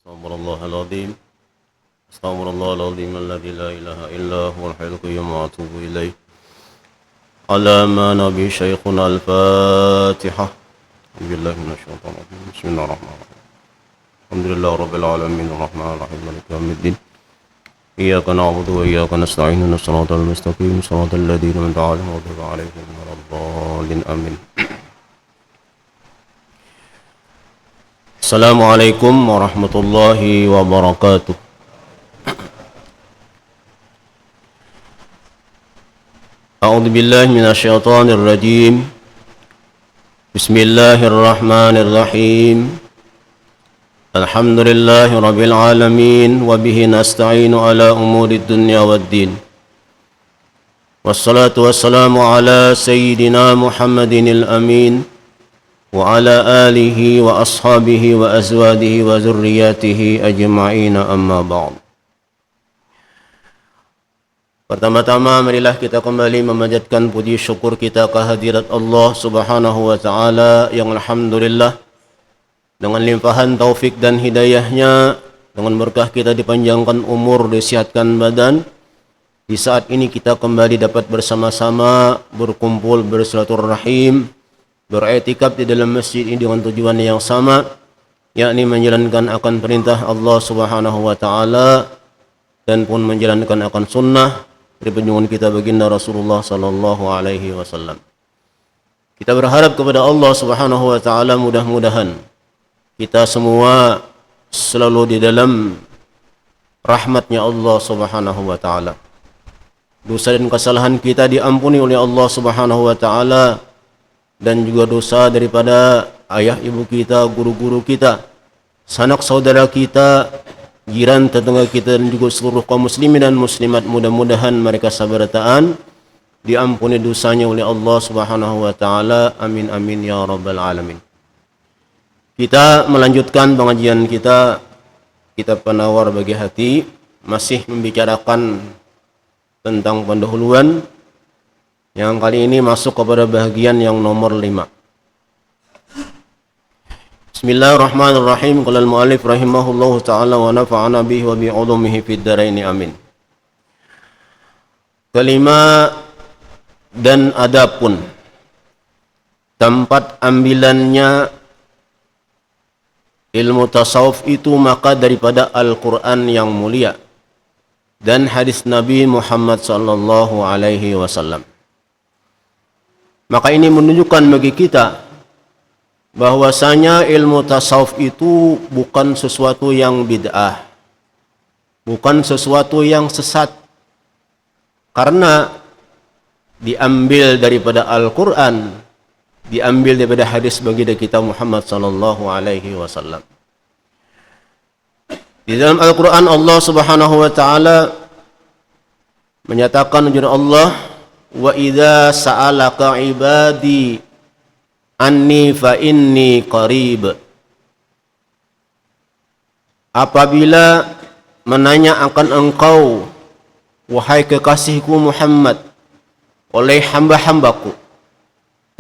استغفر الله العظيم استغفر الله العظيم الذي لا إله إلا هو الحي القيوم وأتوب إليه على ما نبي شيخنا الفاتحة أعوذ بالله من الشيطان الرجيم بسم الله الرحمن الرحيم الحمد لله رب العالمين الرحمن الرحيم مالك يوم الدين إياك نعبد وإياك نستعين اهدنا الصراط المستقيم صراط الذين أنعمت عليهم غير المغضوب عليهم ولا الضالين آمين. Assalamualaikum warahmatullahi wabarakatuh. A'udzu billahi minasyaitonir rajim. Bismillahirrahmanirrahim. Alhamdulillahi rabbil alamin wa bihi nasta'inu ala umurid dunya waddin. Wassalatu wassalamu ala sayyidina Muhammadinil amin wa ala alihi wa ashabihi wa azwajihi wa zurriyatihi ajma'ina amma ba'd. Pertama-tama marilah kita kembali memanjatkan puji syukur kita kehadirat Allah Subhanahu wa taala yang alhamdulillah dengan limpahan taufik dan hidayahnya, dengan berkah kita dipanjangkan umur, disihatkan badan. Di saat ini kita kembali dapat bersama-sama berkumpul bersilaturahim, beriktikaf di dalam masjid ini dengan tujuan yang sama, yakni menjalankan akan perintah Allah Subhanahu wa taala dan pun menjalankan akan sunnah dari junjungan kita baginda Rasulullah sallallahu alaihi wasallam. Kita berharap kepada Allah Subhanahu wa taala mudah-mudahan kita semua selalu di dalam rahmatnya Allah Subhanahu wa taala. Dosa dan kesalahan kita diampuni oleh Allah Subhanahu wa taala, dan juga dosa daripada ayah ibu kita, guru-guru kita, sanak saudara kita, jiran tetangga kita, dan juga seluruh kaum muslimin dan muslimat. Mudah-mudahan mereka sabarataan diampuni dosanya oleh Allah Subhanahu wa taala. Amin amin ya rabbal alamin. Kita melanjutkan pengajian kita kitab Penawar Bagi Hati, masih membicarakan tentang pendahuluan. Yang kali ini masuk kepada bahagian yang nomor 5. Bismillahirrahmanirrahim. Qala al-mu'allif rahimahullahu ta'ala wa nafa'ana bihi wa bi 'ulumihi fid dharain amin. Kelima, dan adapun tempat ambilannya ilmu tasawuf itu maka daripada Al-Quran yang mulia dan hadis Nabi Muhammad sallallahu alaihi wasallam. Maka ini menunjukkan bagi kita bahwasanya ilmu tasawuf itu bukan sesuatu yang bid'ah, bukan sesuatu yang sesat, karena diambil daripada Al-Quran, diambil daripada hadis baginda kita Muhammad sallallahu alaihi wasallam. Di dalam Al-Quran Allah Subhanahu wa taala menyatakan ujar Allah, wa idza sa'alaka ibadi anni fa inni qarib. Apabila menanya akan engkau wahai kekasihku Muhammad oleh hamba-hambaku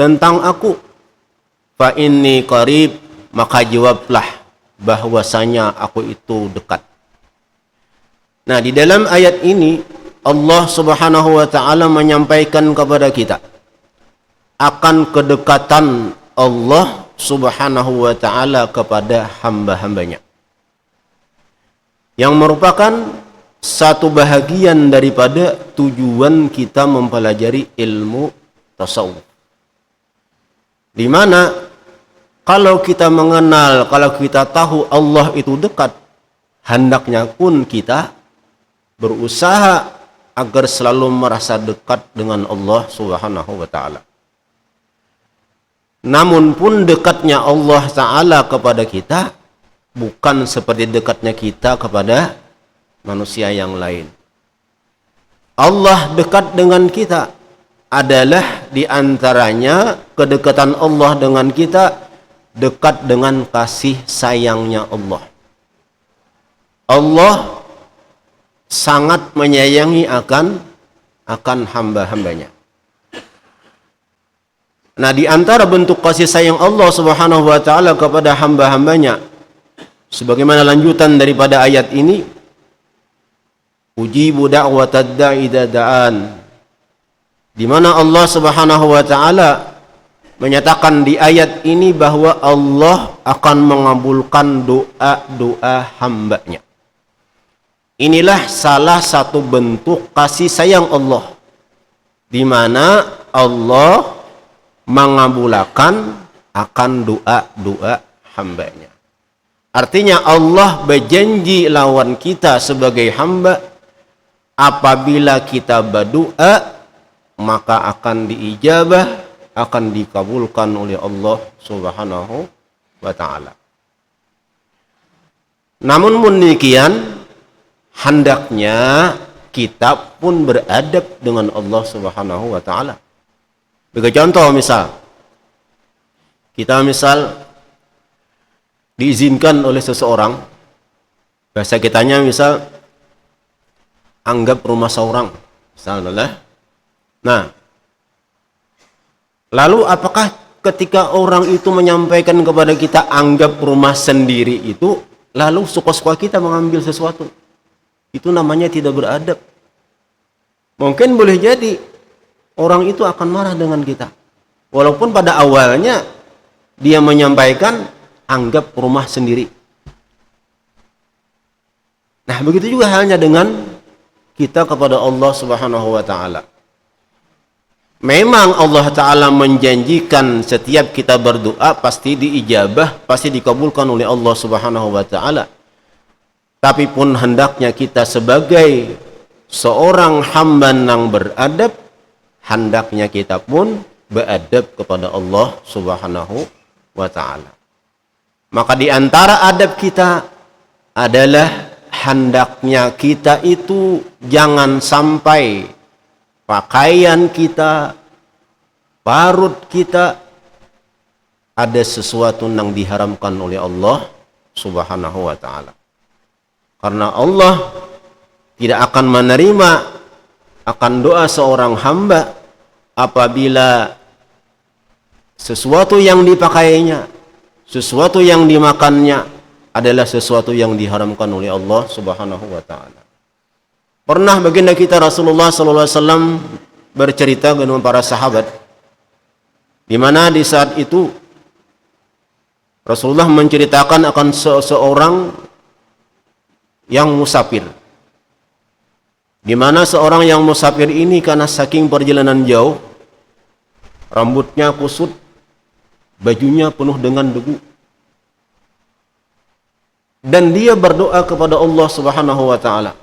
tentang aku, fa inni qarib, maka jawablah bahwasanya aku itu dekat. Nah, di dalam ayat ini Allah Subhanahu wa taala menyampaikan kepada kita akan kedekatan Allah Subhanahu wa taala kepada hamba-hambanya, yang merupakan satu bahagian daripada tujuan kita mempelajari ilmu tasawuf. Di mana kalau kita mengenal, kalau kita tahu Allah itu dekat, hendaknya pun kita berusaha agar selalu merasa dekat dengan Allah Subhanahu wa taala. Namun pun dekatnya Allah taala kepada kita bukan seperti dekatnya kita kepada manusia yang lain. Allah dekat dengan kita adalah di antaranya kedekatan Allah dengan kita dekat dengan kasih sayangnya Allah. Allah sangat menyayangi akan hamba-hambanya. Nah, di antara bentuk kasih sayang Allah Subhanahu wa taala kepada hamba-hambanya sebagaimana lanjutan daripada ayat ini, ujibu da'watad da'i idza da'an, di mana Allah Subhanahu wa taala menyatakan di ayat ini bahwa Allah akan mengabulkan doa-doa hambanya. Inilah salah satu bentuk kasih sayang Allah, di mana Allah mengabulkan akan doa-doa hambanya. Artinya Allah berjanji lawan kita sebagai hamba, apabila kita berdoa maka akan diijabah, akan dikabulkan oleh Allah Subhanahu wa taala. Namun demikian, hendaknya kita pun beradab dengan Allah Subhanahu wa taala. Bagi contoh, kita diizinkan oleh seseorang, bahasa kitanya anggap rumah seorang, misalnya. Nah, lalu apakah ketika orang itu menyampaikan kepada kita anggap rumah sendiri itu, lalu suka-suka kita mengambil sesuatu? Itu namanya tidak beradab. Mungkin boleh jadi orang itu akan marah dengan kita, walaupun pada awalnya dia menyampaikan anggap rumah sendiri. Nah, begitu juga halnya dengan kita kepada Allah Subhanahu wa taala. Memang Allah Ta'ala menjanjikan setiap kita berdoa pasti diijabah, pasti dikabulkan oleh Allah Subhanahu wa Ta'ala. Tapi pun hendaknya kita sebagai seorang hamba yang beradab, hendaknya kita pun beradab kepada Allah Subhanahu wa Ta'ala. Maka di antara adab kita adalah hendaknya kita itu jangan sampai pakaian kita, parut kita ada sesuatu yang diharamkan oleh Allah Subhanahu wa taala. Karena Allah tidak akan menerima akan doa seorang hamba apabila sesuatu yang dipakainya, sesuatu yang dimakannya adalah sesuatu yang diharamkan oleh Allah Subhanahu wa taala. Pernah baginda kita Rasulullah SAW bercerita dengan para sahabat, di mana di saat itu Rasulullah menceritakan akan seorang yang musafir, di mana seorang yang musafir ini karena saking perjalanan jauh, rambutnya kusut, bajunya penuh dengan debu, dan dia berdoa kepada Allah Subhanahu wa taala.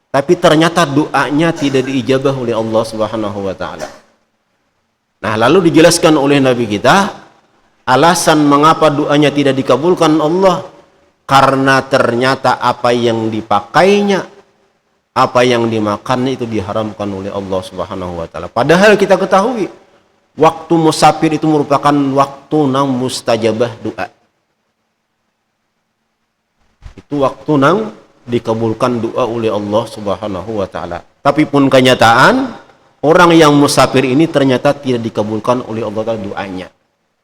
Tapi ternyata doanya tidak diijabah oleh Allah Subhanahu wa taala. Nah, lalu dijelaskan oleh Nabi kita alasan mengapa doanya tidak dikabulkan Allah, karena ternyata apa yang dipakainya, apa yang dimakannya itu diharamkan oleh Allah Subhanahu wa taala. Padahal kita ketahui waktu musafir itu merupakan waktu nang mustajabah doa. Itu waktu nang dikabulkan doa oleh Allah Subhanahu wa taala. Tapi pun kenyataan orang yang musafir ini ternyata tidak dikabulkan oleh Allah Ta'ala doanya.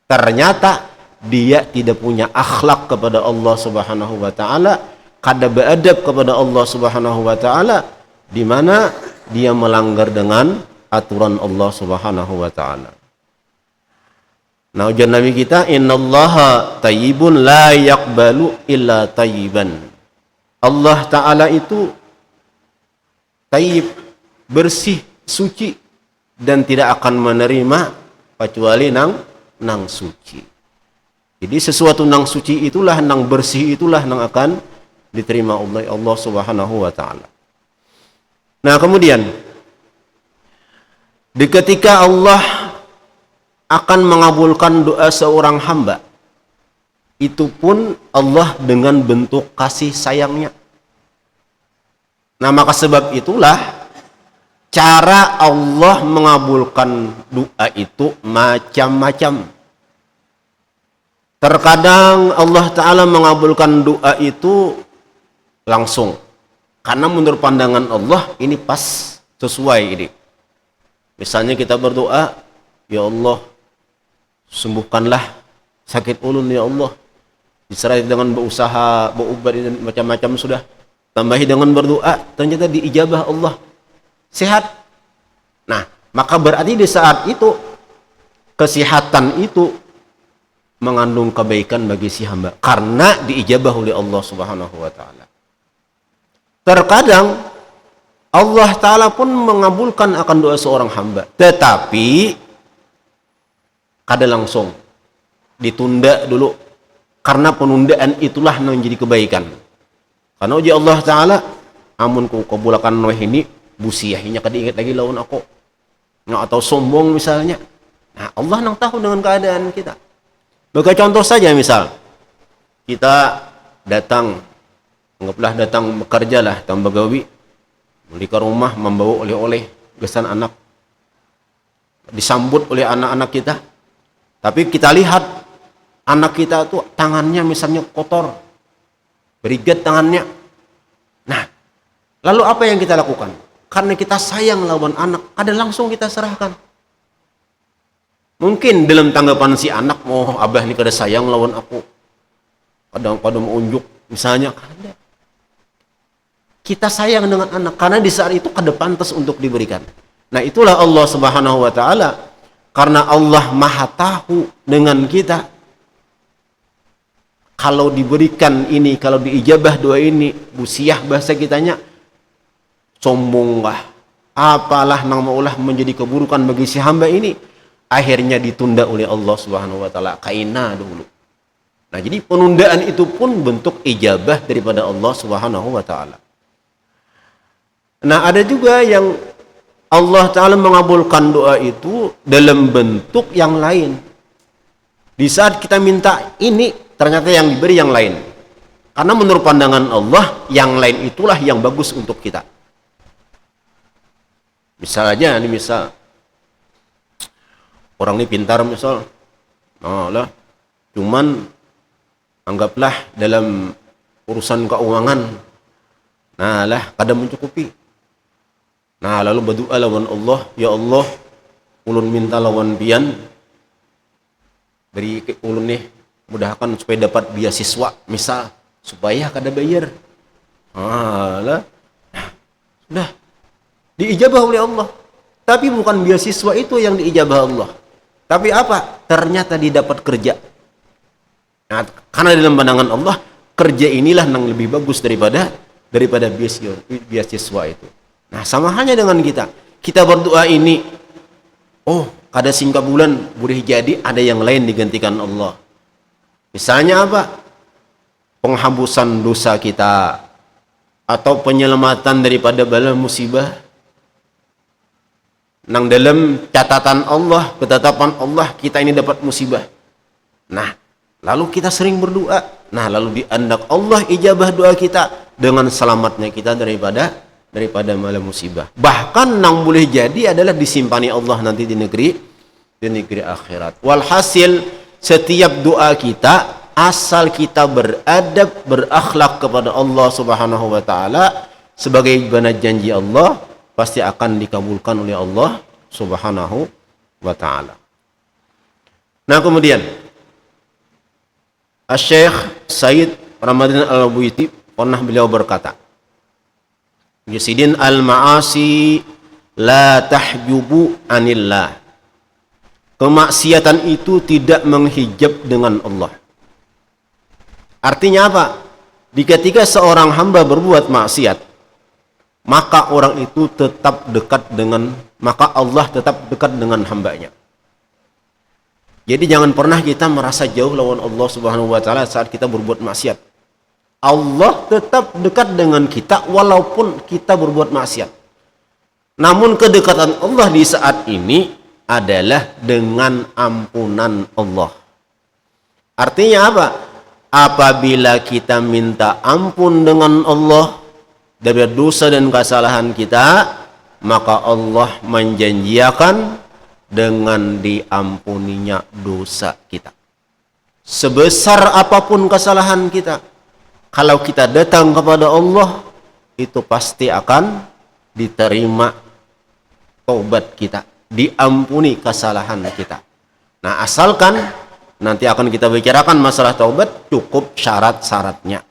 Ternyata dia tidak punya akhlak kepada Allah Subhanahu wa taala, kada beradab kepada Allah Subhanahu wa taala, di mana dia melanggar dengan aturan Allah Subhanahu wa taala. Nah, ujar Nabi kita, innallaha tayyibun la yaqbalu illa tayyiban. Allah Ta'ala itu tayyib, bersih, suci, dan tidak akan menerima kecuali nang suci. Jadi sesuatu nang suci itulah, nang bersih itulah nang akan diterima oleh Allah Subhanahu wa taala. Nah, kemudian ketika Allah akan mengabulkan doa seorang hamba, itu pun Allah dengan bentuk kasih sayangnya. Nah, maka sebab itulah cara Allah mengabulkan doa itu macam-macam. Terkadang Allah Ta'ala mengabulkan doa itu langsung, karena menurut pandangan Allah ini pas, sesuai ini. Misalnya kita berdoa, ya Allah sembuhkanlah sakit ulun ya Allah, disertai dengan berusaha, berubat dan macam-macam sudah, tambahi dengan berdoa, ternyata diijabah Allah, sehat. Nah, maka berarti di saat itu kesehatan itu mengandung kebaikan bagi si hamba karena diijabah oleh Allah Subhanahu wa taala. Terkadang Allah taala pun mengabulkan akan doa seorang hamba, tetapi kadang langsung ditunda dulu, karena penundaan itulah yang menjadi kebaikan. Karena uji Allah taala, amun ku kabulakan noeh ini busiahnya kadiingat lagi lawan aku, atau sombong misalnya. Nah, Allah nang tahu dengan keadaan kita. Bagi contoh saja, misal kita datang, anggaplah datang bekerja lah, datang begawi, beli ke rumah membawa oleh-oleh gesan anak, disambut oleh anak-anak kita, tapi kita lihat anak kita tuh tangannya misalnya kotor, berigat tangannya. Nah, lalu apa yang kita lakukan? Karena kita sayang lawan anak, ada langsung kita serahkan. Mungkin dalam tanggapan si anak, oh abah ini kada sayang lawan aku, kadang-kadang unjuk misalnya, kada. Kita sayang dengan anak karena di saat itu kada pantas untuk diberikan. Nah, itulah Allah Subhanahu wa taala, karena Allah Maha tahu dengan kita. Kalau diberikan ini, kalau diijabah doa ini, busiah bahasa kitanya, sombonglah, apalah nang maulah menjadi keburukan bagi si hamba ini, akhirnya ditunda oleh Allah Subhanahu wa taala, kaina dulu. Nah, jadi penundaan itu pun bentuk ijabah daripada Allah Subhanahu wa taala. Nah, ada juga yang Allah taala mengabulkan doa itu dalam bentuk yang lain. Di saat kita minta ini, ternyata yang diberi yang lain. Karena menurut pandangan Allah, yang lain itulah yang bagus untuk kita. Misal aja, ini misal orang ini pintar misal, nah lah, cuman anggaplah dalam urusan keuangan, nah lah kada mencukupi. Nah, lalu berdoa lawan Allah, ya Allah, ulun minta lawan pian, beri ke ulun nih, mudahkan supaya dapat beasiswa, misal, supaya kada bayar. Ah lah, sudah diijabah oleh Allah. Tapi bukan beasiswa itu yang diijabah Allah. Tapi apa? Ternyata didapat kerja. Nah, karena dalam pandangan Allah, kerja inilah yang lebih bagus daripada beasiswa itu. Nah, sama halnya dengan kita. Kita berdoa ini, oh, kada singkat bulan, boleh jadi ada yang lain digantikan Allah. Misalnya apa? Penghapusan dosa kita, atau penyelamatan daripada bala musibah. Nang dalam catatan Allah, ketetapan Allah, kita ini dapat musibah. Nah, lalu kita sering berdoa. Nah, lalu diandak Allah ijabah doa kita dengan selamatnya kita daripada malah musibah. Bahkan nang boleh jadi adalah disimpani Allah nanti di negeri akhirat. Walhasil, setiap doa kita, asal kita beradab, berakhlak kepada Allah Subhanahu wa taala sebagai mana janji Allah, pasti akan dikabulkan oleh Allah Subhanahu wa taala. Nah, kemudian Asy-Syaikh Said Ramadan Al-Buiti pernah beliau berkata, Yasidin al-ma'asi la tahjubu anillah. Kemaksiatan itu tidak menghijab dengan Allah. Artinya apa? Ketika seorang hamba berbuat maksiat, maka orang itu tetap dekat dengan, maka Allah tetap dekat dengan hambanya. Jadi jangan pernah kita merasa jauh lawan Allah Subhanahu wa taala saat kita berbuat maksiat. Allah tetap dekat dengan kita walaupun kita berbuat maksiat. Namun kedekatan Allah di saat ini adalah dengan ampunan Allah. Artinya apa? Apabila kita minta ampun dengan Allah dari dosa dan kesalahan kita, maka Allah menjanjikan dengan diampuninya dosa kita. Sebesar apapun kesalahan kita, kalau kita datang kepada Allah, itu pasti akan diterima taubat kita, diampuni kesalahan kita. Nah, asalkan nanti akan kita bicarakan masalah taubat, cukup syarat-syaratnya.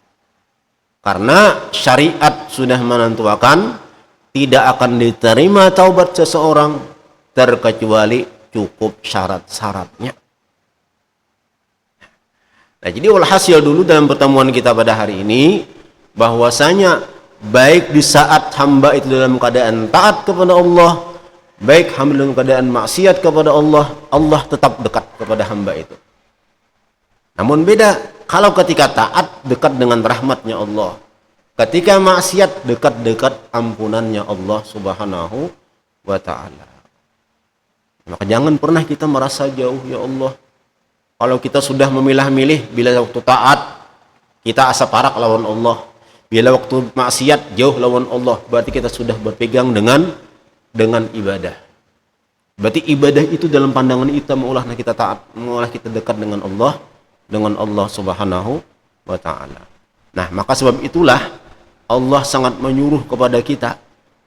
Karena syariat sudah menentukan tidak akan diterima taubat seseorang terkecuali cukup syarat-syaratnya. Nah, jadi walhasil dulu dalam pertemuan kita pada hari ini, bahwasanya baik di saat hamba itu dalam keadaan taat kepada Allah, baik hamba dalam keadaan maksiat kepada Allah, Allah tetap dekat kepada hamba itu. Namun beda kalau ketika taat dekat dengan rahmatnya Allah, ketika maksiat dekat-dekat ampunannya Allah subhanahu wa ta'ala. Maka jangan pernah kita merasa jauh, ya Allah. Kalau kita sudah memilah-milih, bila waktu taat kita asa parak lawan Allah, bila waktu maksiat jauh lawan Allah, berarti kita sudah berpegang dengan ibadah. Berarti ibadah itu dalam pandangan kita mengolah kita taat, mengolah kita dekat dengan Allah subhanahu wa ta'ala. Nah, maka sebab itulah Allah sangat menyuruh kepada kita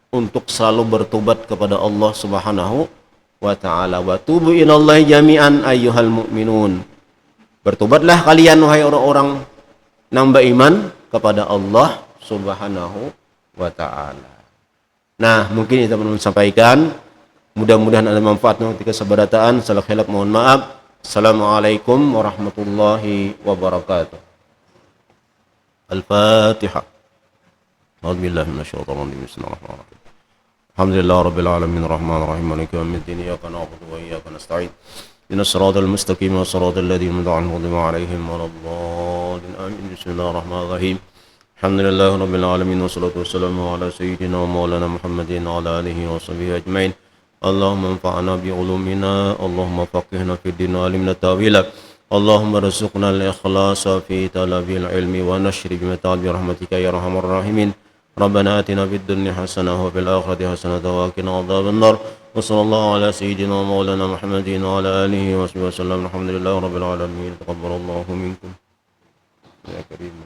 untuk selalu bertobat kepada Allah subhanahu wa ta'ala. Wa tubu ilallahi jami'an ayyuhal mu'minun. Bertobatlah kalian wahai orang-orang nambah iman kepada Allah subhanahu wa ta'ala. Nah, mungkin kita perlu sampaikan, mudah-mudahan ada manfaatnya ketika seberataan. Salah khilaf mohon maaf. Assalamualaikum warahmatullahi wabarakatuh. Al-Fatihah. A'udzubillahi minasyaitonir rajim. Bismillahirrahmanirrahim. Alhamdulillah rabbil alamin arrahmanir rahim maliki yaumiddin iyyaka na'budu wa iyyaka nasta'in. Ihdinas siratal mustaqim siratal ladzina an'amta 'alaihim waladdallin. Amin. Bismillahirrahmanirrahim. Alhamdulillah rabbil alamin wassalatu wassalamu ala sayyidina wa maulana Muhammadin wa ala alihi wa sahbihi ajmain. Allahumma anfa'na bi ulumina, Allahumma faqihna fid din wa alimna ta'wila. Allahumma rzuqna al-ikhlasa fi talabil ilmi wa nashri bi mata'al bi rahmatika ya arhamar rahimin. Rabbana atina fid dunya hasanah wa fil akhirati hasanah wa qina adzaban nar. Wa sallallahu ala sayyidina wa maulana Muhammadin wa ala alihi wa sahbihi wasallam. Alhamdulillahirabbil alamin. Taqabbalallahu minkum ya karim.